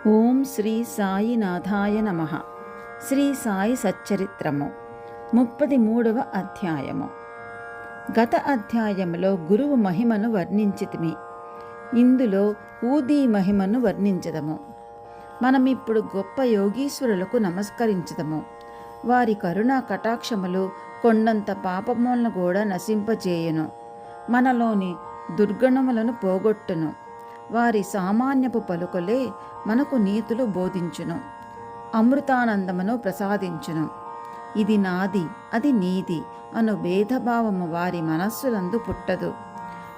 ఓం శ్రీ సాయినాథాయ నమః. శ్రీ సాయి సచ్చరిత్రము 33వ అధ్యాయము. గత అధ్యాయములో గురువు మహిమను వర్ణించితిమి. ఇందులో ఊదీ మహిమను వర్ణించదము. మనమిప్పుడు గొప్ప యోగీశ్వరులకు నమస్కరించదము. వారి కరుణా కటాక్షములు కొండంత పాపములను కూడా నశింపజేయును, మనలోని దుర్గణములను పోగొట్టును. వారి సామాన్యపు పలుకులే మనకు నీతులు బోధించును, అమృతానందమును ప్రసాదించును. ఇది నాది, అది నీది అను భేదభావము వారి మనస్సులందు పుట్టదు.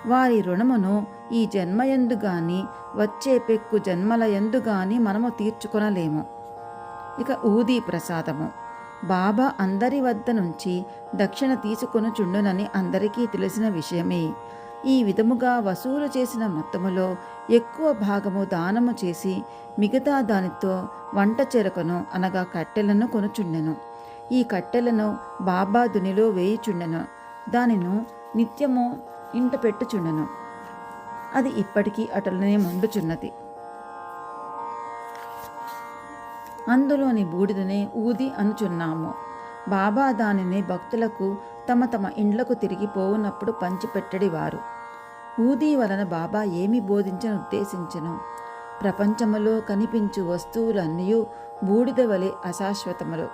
వారి రుణమును ఈ జన్మయందు గాని వచ్చే పెక్కు జన్మలయందు గాని మనము తీర్చుకొనలేము. ఇక ఊదీ ప్రసాదము. బాబా అందరి వద్ద నుంచి దక్షిణ తీసుకొనుచుండునని అందరికీ తెలిసిన విషయమే. ఈ విధముగా వసూలు చేసిన మొత్తములో ఎక్కువ భాగము దానము చేసి మిగతా దానితో వంట చెరకను అనగా కట్టెలను కొనుచుండెను. ఈ కట్టెలను బాబా దునిలో వేయుచుండెను. దానిను నిత్యము ఇంట పెట్టుచుండెను. అది ఇప్పటికీ అటులనే మండుచున్నది. అందులోని బూడిదనే ఊది అనుచున్నాము. బాబా దానిని భక్తులకు తమ తమ ఇండ్లకు తిరిగిపోవునప్పుడు పంచిపెట్టడివారు. ఊదీ వలన బాబా ఏమి బోధించను ఉద్దేశించను? ప్రపంచములో కనిపించు వస్తువులన్నీ బూడిద వలె అశాశ్వతములు.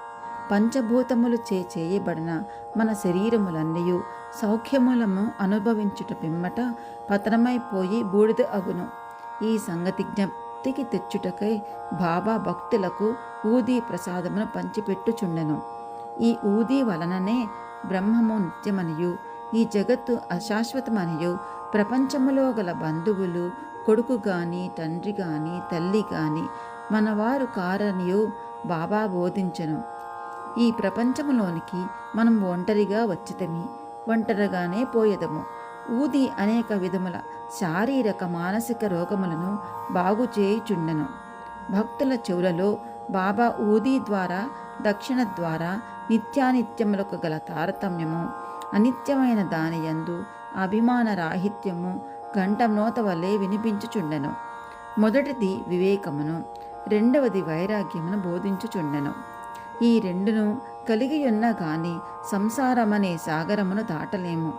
పంచభూతములు చేయబడిన మన శరీరములన్నీ సౌఖ్యములము అనుభవించుట పిమ్మట పతనమైపోయి బూడిద అగును. ఈ సంగతి జ్ఞప్తికి తెచ్చుటకై బాబా భక్తులకు ఊదీ ప్రసాదమును పంచిపెట్టుచుండెను. ఈ ఊదీ వలననే బ్రహ్మము నిత్యమనియు ఈ జగత్తు అశాశ్వతమనియు ప్రపంచములో గల బంధువులు, కొడుకు గాని తండ్రి గాని తల్లి గాని మనవారు కారనియు బాబా బోధించెను. ఈ ప్రపంచములోనికి మనం ఒంటరిగా వచ్చితమి, ఒంటరిగానే పోయేదము. ఊది అనేక విధముల శారీరక మానసిక రోగములను బాగు చేయుచుండెను. భక్తుల చెవులలో బాబా ఊదీ ద్వారా దక్షిణ ద్వారా నిత్యానిత్యములకు గల తారతమ్యము, అనిత్యమైన దాని యందు అభిమాన రాహిత్యము ఘంటమ్రోత వలె వినిపించుచుండెను. మొదటిది వివేకమును, రెండవది వైరాగ్యమును బోధించుచుండెను. ఈ రెండును కలిగియున్న గాని సంసారమనే సాగరమును దాటలేము.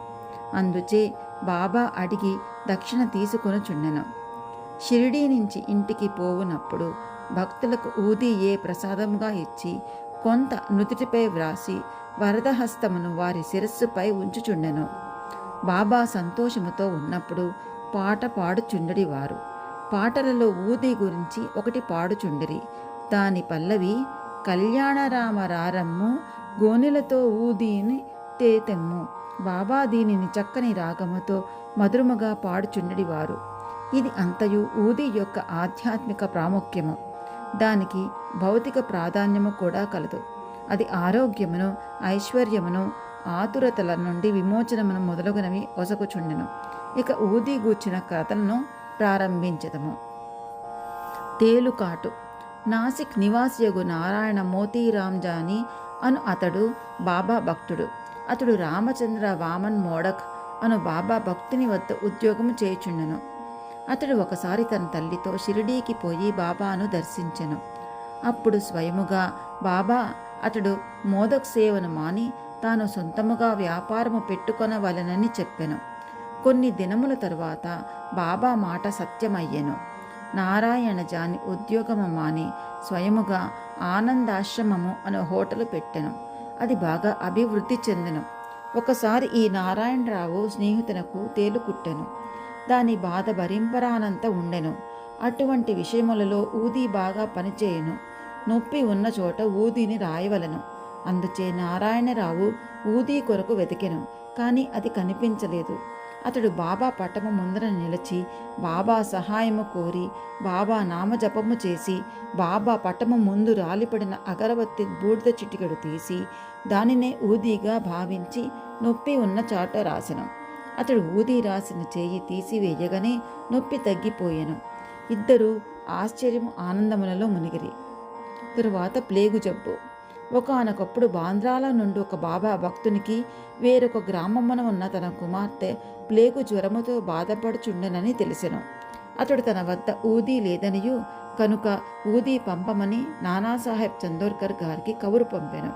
అందుచే బాబా అడిగి దక్షిణ తీసుకొనుచుండెను. షిరిడీ నుంచి ఇంటికి పోవునప్పుడు భక్తులకు ఊదీయే ప్రసాదముగా ఇచ్చి కొంత నుదుటిపై వ్రాసి వరదహస్తమును వారి శిరస్సుపై ఉంచుచుండెను. బాబా సంతోషముతో ఉన్నప్పుడు పాట పాడుచుండడివారు. పాటలలో ఊదీ గురించి ఒకటి పాడుచుండిరి. దాని పల్లవి కళ్యాణరామ రారమ్ము గోనెలతో ఊదీని తేతెమ్ము. బాబా దీనిని చక్కని రాగముతో మధురముగా పాడుచుండడివారు. ఇది అంతయు ఊదీ యొక్క ఆధ్యాత్మిక ప్రాముఖ్యము. దానికి భౌతిక ప్రాధాన్యము కూడా కలదు. అది ఆరోగ్యమును, ఐశ్వర్యమును, ఆతురతల నుండి విమోచనమును మొదలగునవి ఒసగుచుండెను. ఇక ఊదీ గూర్చిన కథలను ప్రారంభించదము. తేలుకాటు. నాసిక్ నివాసియగు నారాయణ మోతీరామ్ జానీ అను అతడు బాబా భక్తుడు. అతడు రామచంద్ర వామన్ మోడక్ అను బాబా భక్తుని వద్ద ఉద్యోగము చేయుచుండెను. అతడు ఒకసారి తన తల్లితో షిరిడీకి పోయి బాబాను దర్శించెను. అప్పుడు స్వయముగా బాబా అతడు మోదక్ సేవను మాని తాను సొంతముగా వ్యాపారము పెట్టుకొనవలెనని చెప్పెను. కొన్ని దినముల తరువాత బాబా మాట సత్యమయ్యెను. నారాయణ జాని ఉద్యోగము మాని స్వయముగా ఆనందాశ్రమము అనే హోటలు పెట్టెను. అది బాగా అభివృద్ధి చెందెను. ఒకసారి ఈ నారాయణరావు స్నేహితునకు తేలుకుట్టెను. దాని బాధ భరింపరానంత ఉండెను. అటువంటి విషయములలో ఊదీ బాగా పనిచేయును. నొప్పి ఉన్న చోట ఊదీని రాయవలను. అందుచే నారాయణరావు ఊదీ కొరకు వెతికెను. కానీ అది కనిపించలేదు. అతడు బాబా పటము ముందర నిలిచి బాబా సహాయము కోరి బాబా నామజపము చేసి బాబా పటము ముందు రాలిపడిన అగరబత్తి బూడిద చిటికెడు తీసి దానినే ఊదీగా భావించి నొప్పి ఉన్న చాట రాసెను. అతడు ఊదీ రాసిన చేయి తీసివేయగానే నొప్పి తగ్గిపోయెను. ఇద్దరూ ఆశ్చర్యము ఆనందములలో మునిగిరి. తరువాత ప్లేగు జబ్బు. ఒకానొకప్పుడు బాంద్రాల నుండి ఒక బాబా భక్తునికి వేరొక గ్రామమున ఉన్న తన కుమార్తె ప్లేగు జ్వరముతో బాధపడుచుండెనని తెలిసెను. అతడు తన వద్ద ఊదీ లేదనియూ కనుక ఊదీ పంపమని నానాసాహెబ్ చందోర్కర్ గారికి కబురు పంపాను.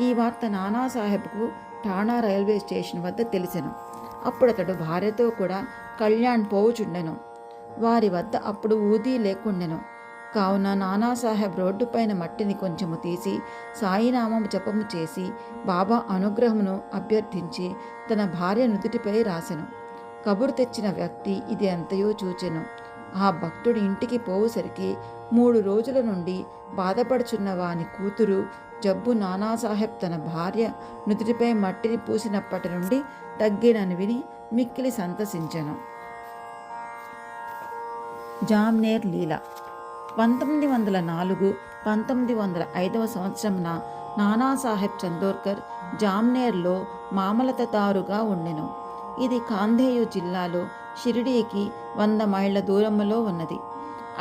ఈ వార్త నానాసాహెబ్కు ఠాణా రైల్వే స్టేషన్ వద్ద తెలిసెను. అప్పుడు అతడు భార్యతో కూడా కళ్యాణ్ పోవుచుండెను. వారి వద్ద అప్పుడు ఊదీ లేకుండెను. కావున నానాసాహెబ్ రోడ్డుపైన మట్టిని కొంచెము తీసి సాయినామం జపము చేసి బాబా అనుగ్రహమును అభ్యర్థించి తన భార్య నుదుటిపై రాసెను. కబురు తెచ్చిన వ్యక్తి ఇది అంతయో చూచెను. ఆ భక్తుడు ఇంటికి పోవుసరికి 3 రోజుల నుండి బాధపడుచున్న వాని కూతురు జబ్బు నానాసాహెబ్ తన భార్య నుదుటిపై మట్టిని పూసినప్పటి నుండి తగ్గినని విని మిక్కిలి సంతసించెను. జామ్నేర్ లీల 1904-1905 సంవత్సరమున నానాసాహెబ్ చందోర్కర్ జామ్నేర్లో మామలతదారుగా ఉండెను. ఇది కాంధేయు జిల్లాలో షిరిడీకి 100 మైళ్ళ దూరములో ఉన్నది.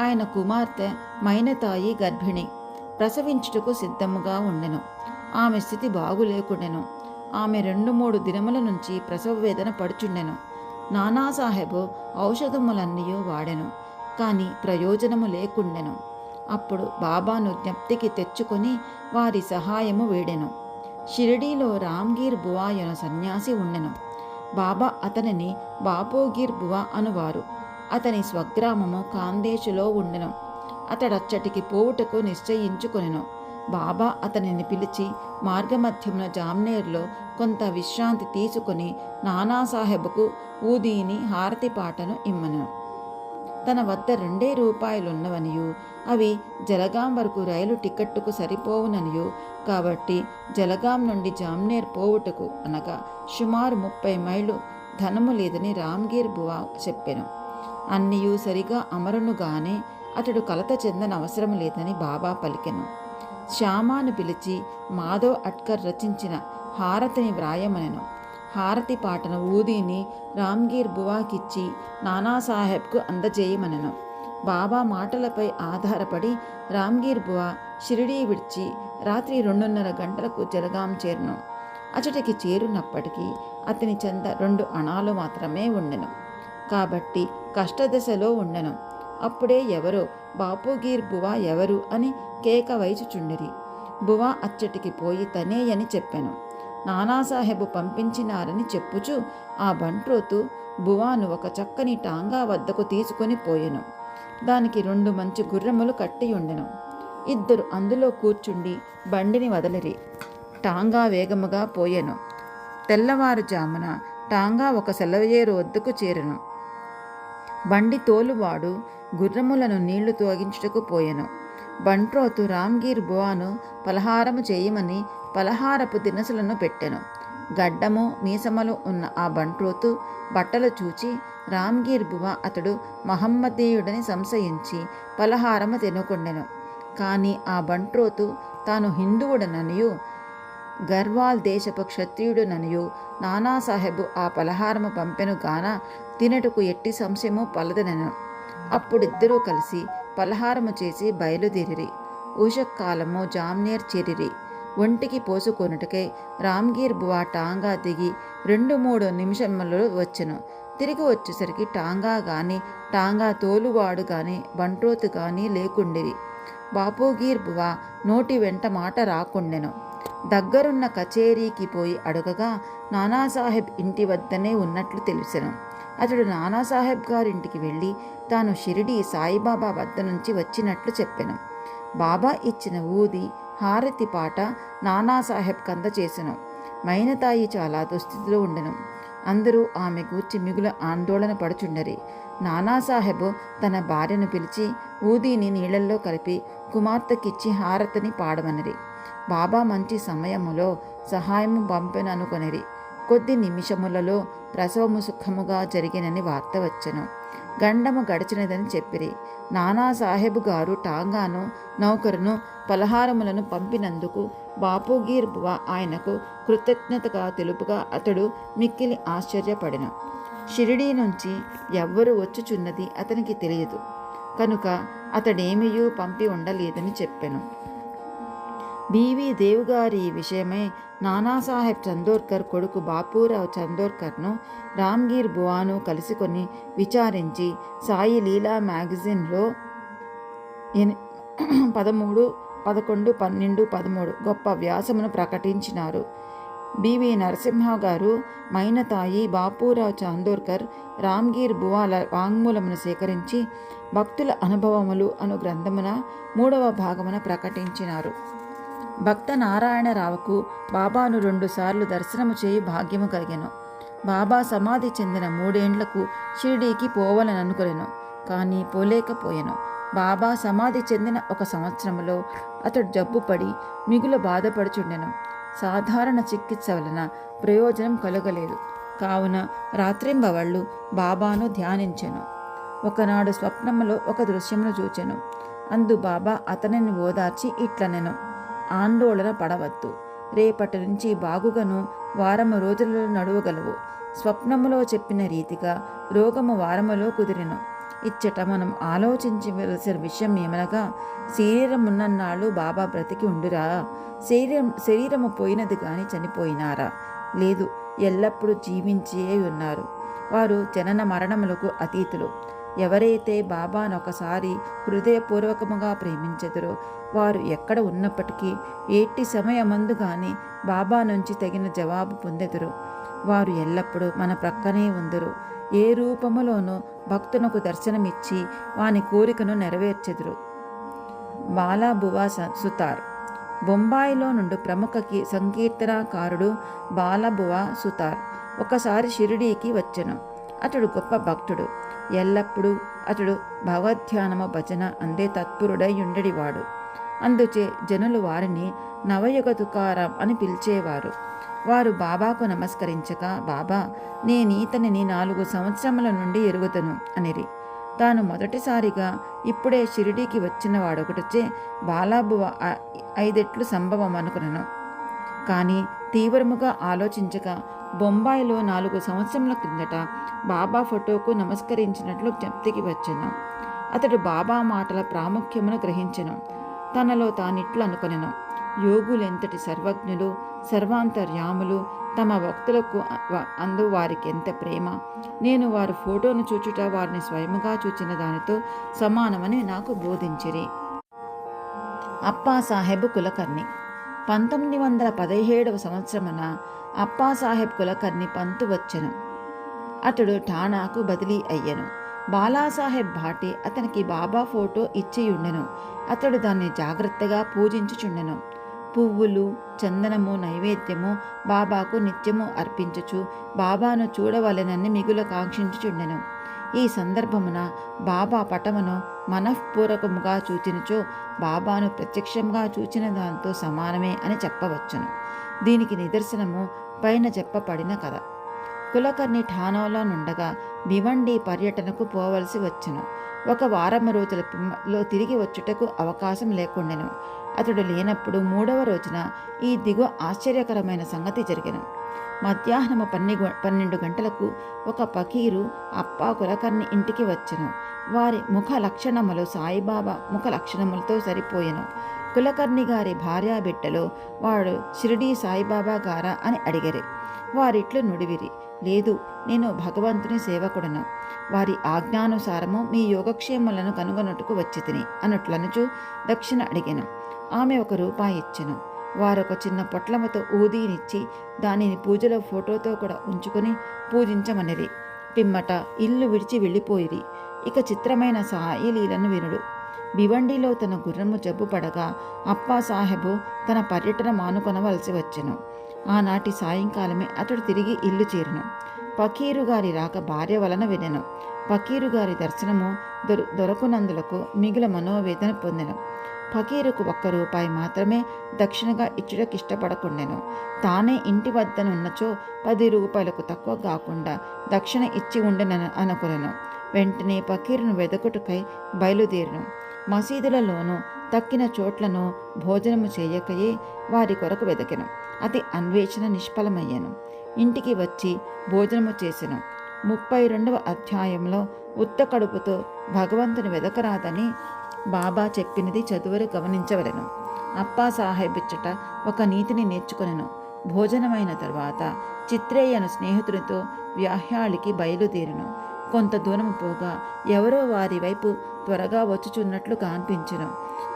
ఆయన కుమార్తె మైనతాయి గర్భిణి, ప్రసవించుటకు సిద్ధముగా ఉండెను. ఆమె స్థితి బాగులేకుండెను. ఆమె 2-3 దినముల నుంచి ప్రసవ వేదన పడుచుండెను. నానాసాహెబు ఔషధములన్నీ వాడెను, కానీ ప్రయోజనము లేకుండెను. అప్పుడు బాబాను జ్ఞప్తికి తెచ్చుకొని వారి సహాయము వేడెను. షిరిడీలో రామ్గీర్ బువా అను సన్యాసి ఉండెను. బాబా అతనిని బాపోగీర్ బువా అనువారు. అతని స్వగ్రామము కాందేశులో ఉండెను. అతడచ్చటికి పోవుటకు నిశ్చయించుకొనెను. బాబా అతనిని పిలిచి మార్గమధ్యమున జామ్నేర్లో కొంత విశ్రాంతి తీసుకొని నానాసాహెబుకు ఊదీని హారతి పాటను ఇమ్మను. తన వద్ద 2 రూపాయలున్నవనియు అవి జలగాం వరకు రైలు టికెట్టుకు సరిపోవుననియు, కాబట్టి జలగాం నుండి జామ్నేర్ పోవుటకు అనగా సుమారు 30 మైళ్ళు ధనము లేదని రామ్గీర్ బువా చెప్పెను. అన్నియూ సరిగా అమరునుగానే అతడు కలత చెందనవసరం లేదని బాబా పలికెను. శ్యామాను పిలిచి మాధవ్ అట్కర్ రచించిన హారతిని వ్రాయమనెను. హారతి పాటను ఊదీని రామ్గీర్ బువాకిచ్చి నానాసాహెబ్కు అందజేయమనెను. బాబా మాటలపై ఆధారపడి రామ్గీర్ బువా షిరిడీ విడిచి రాత్రి 2:30 గంటలకు జలగాం చేరును. అచటికి చేరునప్పటికీ అతని చెంత 2 అణాలు మాత్రమే ఉండెను. కాబట్టి కష్టదశలో ఉండెను. అప్పుడే ఎవరో బాపుగీర్ బువా ఎవరు అని కేక వైచుచుండిరి. బువా అచ్చటికి పోయి తనేయని చెప్పెను. నానాసాహెబు పంపించినారని చెప్పుచు ఆ బంట్రోతు బువాను ఒక చక్కని టాంగా వద్దకు తీసుకొని పోయెను. దానికి 2 మంచి గుర్రములు కట్టియుండెను. 2 అందులో కూర్చుండి బండిని వదలిరి. టాంగా వేగముగా పోయెను. తెల్లవారుజామున టాంగా ఒక సెలయేరు వద్దకు చేరెను. బండి తోలువాడు గుర్రములను నీళ్లు తోగించుటకు పోయెను. బంట్రోతు రామ్గీర్ బువాను పలహారము చేయమని పలహారపు దినుసులను పెట్టెను. గడ్డము మీసమలు ఉన్న ఆ బంట్రోతు బట్టలు చూచి రామ్గీర్ బువా అతడు మహమ్మదీయుడని సంశయించి పలహారము తినుకొండెను. కానీ ఆ బంట్రోతు తాను హిందువుడననియు గర్వాల్ దేశపు క్షత్రియుడుననియు నానాసాహెబు ఆ పలహారము పంపెను గాన తినటుకు ఎట్టి సంశయము పలదనెను. అప్పుడిద్దరూ కలిసి పలహారము చేసి బయలుదేరిరి. ఉషకాలము జామ్నేర్ చేరిరి. ఒంటికి పోసుకొనుటకై రామ్గీర్ బువా టాంగా దిగి 2-3 నిమిషములలో వచ్చెను. తిరిగి వచ్చేసరికి టాంగా గాని టాంగా తోలువాడు గాని బంట్రోతు గాని లేకుండిరి. బాపుగీర్ బువా నోటి వెంట మాట రాకుండెను. దగ్గరున్న కచేరీకి పోయి అడుగగా నానాసాహెబ్ ఇంటి వద్దనే ఉన్నట్లు తెలిసెను. అతడు నానాసాహెబ్ గారింటికి వెళ్ళి తాను షిరిడీ సాయిబాబా వద్ద నుంచి వచ్చినట్లు చెప్పెను. బాబా ఇచ్చిన ఊది హారతి పాట నానాసాహెబ్ అందచేసెను. మైనతాయి చాలా దుస్థితిలో ఉండెను. అందరూ ఆమె గూర్చి మిగుల ఆందోళన పడుచుండరి. నానాసాహెబు తన భార్యను పిలిచి ఊదీని నీళ్లల్లో కలిపి కుమార్తెకిచ్చి హారతిని పాడమనిరి. బాబా మంచి సమయములో సహాయము పంపెననుకొనిరి. కొద్ది నిమిషములలో ప్రసవము సుఖముగా జరిగినని వార్త వచ్చెను. గండము గడిచినదని చెప్పిరి. నానాసాహెబు గారు టాంగాను నౌకరును పలహారములను పంపినందుకు బాపుగీర్ బువా ఆయనకు కృతజ్ఞతగా తెలుపుగా అతడు మిక్కిలి ఆశ్చర్యపడెను. షిరిడీ నుంచి ఎవ్వరు వచ్చుచున్నది అతనికి తెలియదు కనుక అతడేమియూ పంపి ఉండలేదని చెప్పెను. బివి దేవుగారి ఈ విషయమై నానాసాహెబ్ చందోర్కర్ కొడుకు బాపూరావు చందోర్కర్ను రామ్గీర్ బువాను కలుసుకొని విచారించి సాయి లీలా మ్యాగజైన్లో 13, 11, 12, 13 గొప్ప వ్యాసమును ప్రకటించినారు. బివి నరసింహ గారు, మైనతాయి, బాపూరావు చాందోర్కర్, రామ్గీర్ బువాల వాంగ్మూలమును సేకరించి భక్తుల అనుభవములు అను గ్రంథమున 3వ భాగమున ప్రకటించినారు. భక్త నారాయణరావుకు బాబాను 2 సార్లు దర్శనము చేయి భాగ్యము కలిగెను. బాబా సమాధి చెందిన 3 ఏండ్లకు షిరిడీకి పోవాలననుకొనెను. కానీ పోలేకపోయెను. బాబా సమాధి చెందిన 1 సంవత్సరములో అతడు జబ్బుపడి మిగుల బాధపడుచుండెను. సాధారణ చికిత్స వలన ప్రయోజనం కలగలేదు. కావున రాత్రింబవళ్ళు బాబాను ధ్యానించెను. ఒకనాడు స్వప్నములో ఒక దృశ్యమును చూచెను. అందు బాబా అతనిని ఓదార్చి ఇట్లనెను: ఆందోళన పడవద్దు. రేపటి నుంచి బాగుగను 1 వారము రోజులలో నడువగలవు. స్వప్నములో చెప్పిన రీతిగా రోగము 1 వారములో కుదిరెను. ఇచ్చట మనం ఆలోచించవలసిన విషయం ఏమనగా, శరీరమున్నన్నాళ్ళు బాబా బ్రతికి ఉండురా? శరీరము పోయినది గాని చనిపోయినారా? లేదు, ఎల్లప్పుడూ జీవించే ఉన్నారు. వారు జనన మరణములకు అతీతులు. ఎవరైతే బాబాను ఒకసారి హృదయపూర్వకముగా ప్రేమించెదరో వారు ఎక్కడ ఉన్నప్పటికీ ఎట్టి సమయమందు గాని బాబా నుంచి తగిన జవాబు పొందెదరు. వారు ఎల్లప్పుడూ మన ప్రక్కనే ఉందరు. ఏ రూపములోనూ భక్తునకు దర్శనమిచ్చి వాని కోరికను నెరవేర్చెదరు. బాలాబువా సుతార్. బొంబాయిలో నుండి ప్రముఖ సంకీర్తనాకారుడు బాలాబువా సుతార్ ఒకసారి షిరిడీకి వచ్చెను. అతడు గొప్ప భక్తుడు. ఎల్లప్పుడూ అతడు భగవద్ధ్యానము భజన అందే తత్పరుడై ఉండేవాడు. అందుచే జనులు వారిని నవయుగ తుకారాం అని పిలిచేవారు. వారు బాబాకు నమస్కరించగా, బాబా, నేనీతనిని 4 సంవత్సరముల నుండి ఎరుగుతను అనిరి. తాను మొదటిసారిగా ఇప్పుడే షిరిడీకి వచ్చిన వాడొకటిచే బాలాబువ 5 రెట్లు సంభవం అనుకునను. కానీ తీవ్రముగా ఆలోచించగా బొంబాయిలో 4 సంవత్సరముల క్రిందట బాబా ఫోటోకు నమస్కరించినట్లు జ్ఞప్తికి వచ్చెను. అతడు బాబా మాటల ప్రాముఖ్యమును గ్రహించెను. తనలో తానిట్లు అనుకొనెను: యోగులెంతటి సర్వజ్ఞులు, సర్వాంతర్యాములు, తమ భక్తులకు అందు వారికెంత ప్రేమ. నేను వారి ఫోటోను చూచుట వారిని స్వయముగా చూచిన దానితో సమానమని నాకు బోధించిరి. అప్పాసాహెబ్ కులకర్ణి. 1917వ సంవత్సరమున అప్పాసాహెబ్ కులకర్ణి పంతు వచ్చెను. అతడు ఠాణాకు బదిలీ అయ్యెను. బాలాసాహెబ్ భాటే అతనికి బాబా ఫోటో ఇచ్చియుండెను. అతడు దాన్ని జాగ్రత్తగా పూజించుచుండెను. పువ్వులు, చందనము, నైవేద్యము బాబాకు నిత్యము అర్పించుచు బాబాను చూడవలెనని మిగుల కాంక్షించుచుండెను. ఈ సందర్భమున బాబా పటమును మనఃపూర్వకముగా చూచినచో బాబాను ప్రత్యక్షంగా చూచిన దాంతో సమానమే అని చెప్పవచ్చును. దీనికి నిదర్శనము పైన చెప్పబడిన కథ. కులకర్ణి ఠాణాలో నుండగా భివండి పర్యటనకు పోవలసి వచ్చెను. 1 వారం రోజులలో తిరిగి వచ్చుటకు అవకాశం లేకుండెను. అతడు లేనప్పుడు 3వ రోజున ఈ దిగువ ఆశ్చర్యకరమైన సంగతి జరిగెను. మధ్యాహ్నము 12 గంటలకు ఒక ఫకీరు అప్పా కులకర్ణి ఇంటికి వచ్చెను. వారి ముఖ లక్షణములు సాయిబాబా ముఖ లక్షణములతో సరిపోయెను. కులకర్ణి గారి భార్యాబిడ్డలో వాడు షిరిడీ సాయిబాబా గారా అని అడిగరి. వారిట్లు నుడివిరి: లేదు, నేను భగవంతుని సేవకుడను. వారి ఆజ్ఞానుసారము మీ యోగక్షేమలను కనుగొనుటకు వచ్చి తిని అన్నట్లనుచు దక్షిణ అడిగాను. ఆమె 1 రూపాయి ఇచ్చెను. వారొక చిన్న పొట్లముతో ఊదీనిచ్చి దానిని పూజలో ఫోటోతో కూడా ఉంచుకొని పూజించమనిరి. పిమ్మట ఇల్లు విడిచి వెళ్ళిపోయిరి. ఇక చిత్రమైన సాయిలీలను వినుడు. భివండిలో తన గుర్రము జబ్బు పడగా అప్పాసాహెబు తన పర్యటన మానుకొనవలసి వచ్చెను. ఆనాటి సాయంకాలమే అతడు తిరిగి ఇల్లు చేరును. ఫకీరు గారి రాక భార్య వలన వినెను. ఫకీరు గారి దర్శనము దొరకునందులకు మిగుల మనోవేదన పొందెను. ఫకీరుకు 1 రూపాయి మాత్రమే దక్షిణగా ఇచ్చుటకిష్టపడకుండెను. తానే ఇంటి వద్దనున్నచో 10 రూపాయలకు తక్కువ కాకుండా దక్షిణ ఇచ్చి ఉండెనని అనుకునెను. వెంటనే ఫకీరును వెదకుటకై బయలుదేరును. మసీదులలోనూ తక్కిన చోట్లను భోజనము చేయకయే వారి కొరకు వెదకెను. అది అన్వేషణ నిష్ఫలమయ్యను. ఇంటికి వచ్చి భోజనము చేసెను. 32వ అధ్యాయంలో ఉత్త కడుపుతో భగవంతుని వెదకరాదని బాబా చెప్పినది చదువురు గమనించవలెను. అప్పాసాహెబ్ ఇచ్చట ఒక నీతిని నేర్చుకొనెను. భోజనమైన తరువాత చిత్రేయను స్నేహితునితో వ్యాహ్యాళికి బయలుదేరును. కొంత దూరం పోగా ఎవరో వారి వైపు త్వరగా వచ్చుచున్నట్లు కనిపించెను.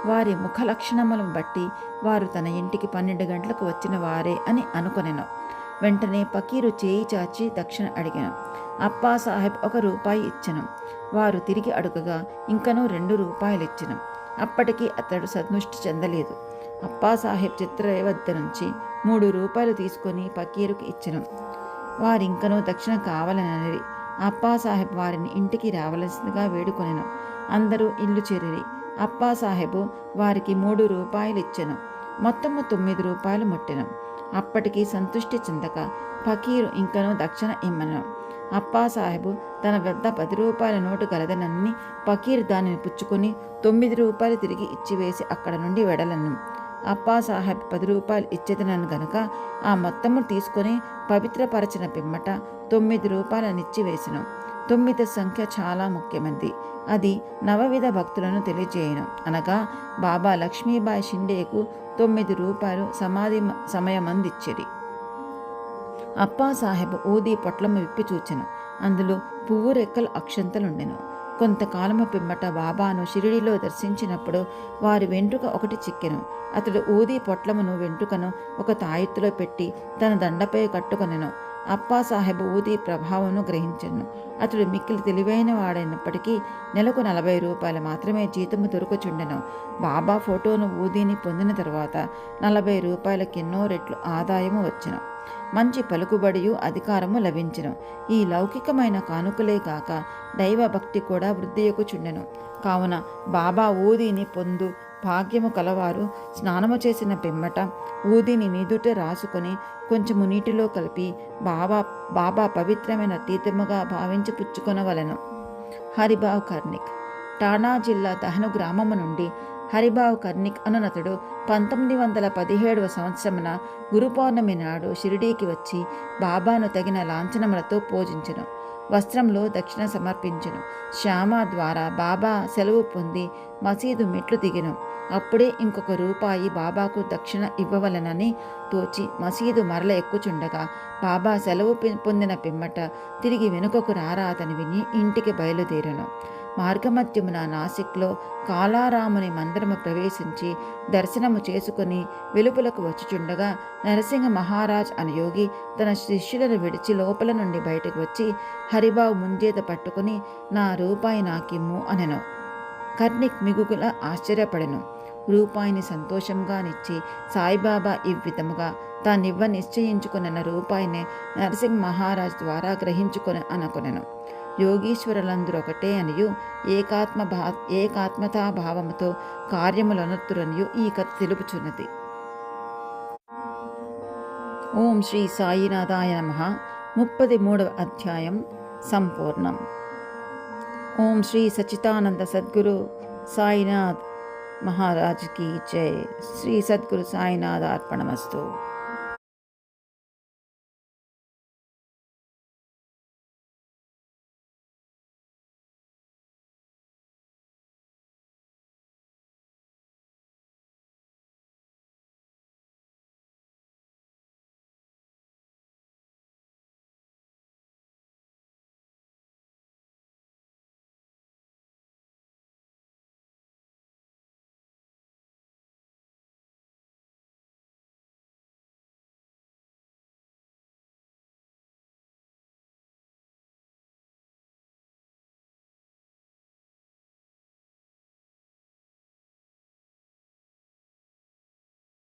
వారి ముఖ లక్షణములను బట్టి వారు తన ఇంటికి 12 గంటలకు వచ్చిన వారే అని అనుకొనెను. వెంటనే పకీరు చేయి చాచి దక్షిణ అడిగాను. అప్పాసాహెబ్ 1 రూపాయి ఇచ్చెను. వారు తిరిగి అడుగగా ఇంకనూ 2 రూపాయలు ఇచ్చెను. అప్పటికి అతడు సంతృష్టి చెందలేదు. అప్పాసాహెబ్ చిత్రయ్య వద్ద నుంచి 3 రూపాయలు తీసుకొని పకీరుకి ఇచ్చెను. వారింకనూ దక్షిణ కావాలనరి. అప్పాసాహెబ్ వారిని ఇంటికి రావలసిందిగా వేడుకొనెను. అందరూ ఇల్లు చేరిరి. అప్పాసాహెబు వారికి 3 రూపాయలు ఇచ్చెను. మొత్తము 9 రూపాయలు ముట్టెను. అప్పటికి సంతృష్టి చెందక ఫకీరు ఇంకనూ దక్షిణ ఇమ్మను. అప్పాసాహెబు తన వద్ద 10 రూపాయల నోటు గలదనని ఫకీర్ దానిని పుచ్చుకొని 9 రూపాయలు తిరిగి ఇచ్చివేసి అక్కడ నుండి వెడలను. అప్పాసాహెబ్ 10 రూపాయలు ఇచ్చేదనను గనుక ఆ మొత్తము తీసుకొని పవిత్రపరచిన పిమ్మట 9 రూపాయలనిచ్చివేసెను. 9 సంఖ్య చాలా ముఖ్యమైనది. అది నవవిధ భక్తులను తెలియజేయను. అనగా బాబా లక్ష్మీబాయి షిండేకు 9 రూపాయలు సమాధి సమయమందిచ్చిరి. అప్పాసాహెబ్ ఊది పొట్లము విప్పి చూచెను. అందులో పువ్వు రెక్కల అక్షంతలుండెను. కొంతకాలము పిమ్మట బాబాను షిరిడిలో దర్శించినప్పుడు వారి వెంట్రుక ఒకటి చిక్కెను. అతడు ఊది పొట్లమును వెంట్రుకను ఒక తాయెత్తులో పెట్టి తన దండపై కట్టుకొనెను. అప్పాసాహెబ్ ఊది ప్రభావమును గ్రహించెను. అతడు మిక్కిలి తెలివైన వాడైనప్పటికీ నెలకు 40 రూపాయలు మాత్రమే జీతము దొరకచుండెను. బాబా ఫోటోను ఊదిని పొందిన తరువాత 40 రూపాయలకి ఎన్నో రెట్లు ఆదాయము వచ్చెను. మంచి పలుకుబడియు అధికారము లభించెను. ఈ లౌకికమైన కానుకలే కాక దైవభక్తి కూడా వృద్ధియొకుచుండెను. కావున బాబా ఊదిని పొందు భాగ్యము కలవారు స్నానము చేసిన పిమ్మట ఊదిని నీదుట రాసుకొని కొంచెము నీటిలో కలిపి బాబా పవిత్రమైన తీర్థముగా భావించి పుచ్చుకొనవలెను. హరిబావ్ కర్నిక్. టానా జిల్లా దహను గ్రామము నుండి హరిబావ్ కర్నిక్ అనునతడు 1917వ సంవత్సరమున గురు పౌర్ణమి నాడు షిరిడీకి వచ్చి బాబాను తగిన లాంఛనములతో పూజించెను. వస్త్రంలో దక్షిణ సమర్పించెను. శ్యామ ద్వారా బాబా సెలవు పొంది మసీదు మెట్లు దిగెను. అప్పుడే ఇంకొక రూపాయి బాబాకు దక్షిణ ఇవ్వవలనని తోచి మసీదు మరల ఎక్కుచుండగా బాబా సెలవు పొందిన పిమ్మట తిరిగి వెనుకకు రారాదని విని ఇంటికి బయలుదేరెను. మార్గమధ్యమున నాసిక్లో కాలారాముని మందిరము ప్రవేశించి దర్శనము చేసుకుని వెలుపలకు వచ్చుచుండగా నరసింహ మహారాజ్ అనే యోగి తన శిష్యులను విడిచి లోపల నుండి బయటకు వచ్చి హరిబావు ముంజేత పట్టుకుని నా రూపాయి నాకిమ్ము అనెను. కర్నిక్ మిగుగుల ఆశ్చర్యపడెను. రూపాయిని సంతోషంగా నిచ్చి సాయిబాబా ఈ విధముగా తానివ్వ నిశ్చయించుకున్న రూపాయిని నరసింహ మహారాజ్ ద్వారా గ్రహించుకొని అనుకొనెను. యోగీశ్వరులందరూ ఒకటే అనియు ఏకాత్మతాభావముతో కార్యములనొత్తురనియు ఈ కథ తెలుపుచున్నది. ఓం శ్రీ సాయినాథాయ నమః. 33వ అధ్యాయం సంపూర్ణం. ఓం శ్రీ సచ్చిదానంద సద్గురు సాయినాథ్ మహారాజ్ की जय. श्री सद्गुरु साईनाथ अर्पणमस्तु.